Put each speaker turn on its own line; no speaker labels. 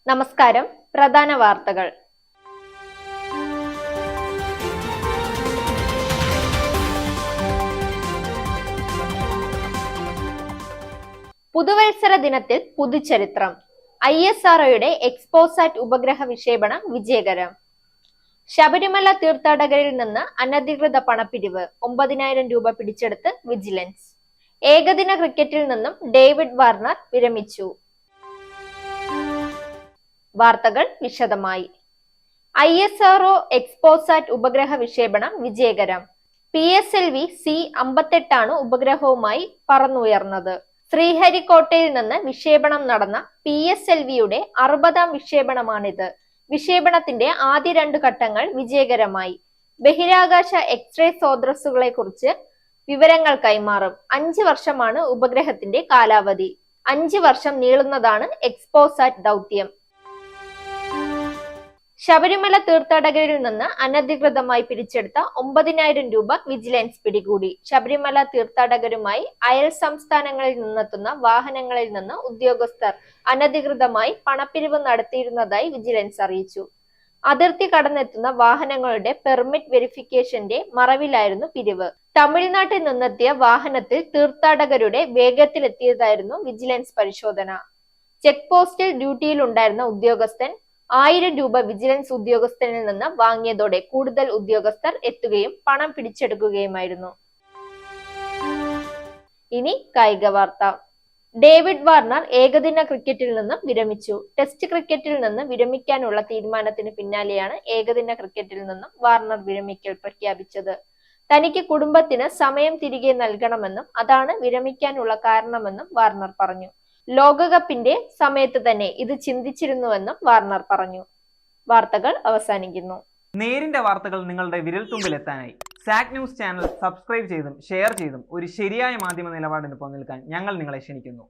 നമസ്കാരം. പ്രധാന വാർത്തകൾ. പുതുവത്സര ദിനത്തിൽ പുതുചരിത്രം. ISROയുടെ എക്സ്പോസാറ്റ് ഉപഗ്രഹ വിക്ഷേപണം വിജയകരം. ശബരിമല തീർത്ഥാടകരിൽ നിന്ന് അനധികൃത പണപ്പിരിവ്, 9,000 രൂപ പിടിച്ചെടുത്ത് വിജിലൻസ്. ഏകദിന ക്രിക്കറ്റിൽ നിന്നും ഡേവിഡ് വാർണർ വിരമിച്ചു. വാർത്തകൾ വിശദമായി. ISRO എക്സ്പോസാറ്റ് ഉപഗ്രഹ വിക്ഷേപണം വിജയകരം. PSLV C-58 ആണ് ഉപഗ്രഹവുമായി പറന്നുയർന്നത്. ശ്രീഹരിക്കോട്ടയിൽ നിന്ന് വിക്ഷേപണം നടന്ന PSLVയുടെ 60ാം വിക്ഷേപണമാണിത്. വിക്ഷേപണത്തിന്റെ ആദ്യ 2 ഘട്ടങ്ങൾ വിജയകരമായി. ബഹിരാകാശ എക്സ്റേ സ്രോതസ്സുകളെ കുറിച്ച് വിവരങ്ങൾ കൈമാറും. 5 വർഷമാണ് ഉപഗ്രഹത്തിന്റെ കാലാവധി. 5 വർഷം നീളുന്നതാണ് എക്സ്പോസാറ്റ് ദൗത്യം. ശബരിമല തീർത്ഥാടകരിൽ നിന്ന് അനധികൃതമായി പിടിച്ചെടുത്ത 9,000 രൂപ വിജിലൻസ് പിടികൂടി. ശബരിമല തീർത്ഥാടകരുമായി അയൽ സംസ്ഥാനങ്ങളിൽ നിന്നെത്തുന്ന വാഹനങ്ങളിൽ നിന്ന് ഉദ്യോഗസ്ഥർ അനധികൃതമായി പണപ്പിരിവ് നടത്തിയിരുന്നതായി വിജിലൻസ് അറിയിച്ചു. അതിർത്തി കടന്നെത്തുന്ന വാഹനങ്ങളുടെ പെർമിറ്റ് വെരിഫിക്കേഷന്റെ മറവിലായിരുന്നു പിരിവ്. തമിഴ്നാട്ടിൽ നിന്നെത്തിയ വാഹനത്തിൽ തീർത്ഥാടകരുടെ വേഗത്തിലെത്തിയതായിരുന്നു വിജിലൻസ് പരിശോധന. ചെക്ക് പോസ്റ്റിൽ ഡ്യൂട്ടിയിലുണ്ടായിരുന്ന ഉദ്യോഗസ്ഥൻ 1000 രൂപ വിജിലൻസ് ഉദ്യോഗസ്ഥനിൽ നിന്ന് വാങ്ങിയതോടെ കൂടുതൽ ഉദ്യോഗസ്ഥർ എത്തുകയും പണം പിടിച്ചെടുക്കുകയുമായിരുന്നു. ഇനി കായിക വാർത്ത. ഡേവിഡ് വാർണർ ഏകദിന ക്രിക്കറ്റിൽ നിന്ന് വിരമിച്ചു. ടെസ്റ്റ് ക്രിക്കറ്റിൽ നിന്ന് വിരമിക്കാനുള്ള തീരുമാനത്തിന് പിന്നാലെയാണ് ഏകദിന ക്രിക്കറ്റിൽ നിന്നും വാർണർ വിരമിക്കൽ പ്രഖ്യാപിച്ചത്. തനിക്ക് കുടുംബത്തിന് സമയം തിരികെ നൽകണമെന്നും അതാണ് വിരമിക്കാനുള്ള കാരണമെന്നും വാർണർ പറഞ്ഞു. ലോകകപ്പിന്റെ സമയത്ത് തന്നെ ഇത് ചിന്തിച്ചിരുന്നുവെന്നും വാർണർ പറഞ്ഞു. വാർത്തകൾ അവസാനിക്കുന്നു.
നേരിന്റെ വാർത്തകൾ നിങ്ങളുടെ വിരൽത്തുമ്പിലെത്താനായി സാക് ന്യൂസ് ചാനൽ സബ്സ്ക്രൈബ് ചെയ്തും ഷെയർ ചെയ്തും ഒരു ശരിയായ മാധ്യമ നിലപാടിന് നിൽക്കാൻ ഞങ്ങൾ നിങ്ങളെ ക്ഷണിക്കുന്നു.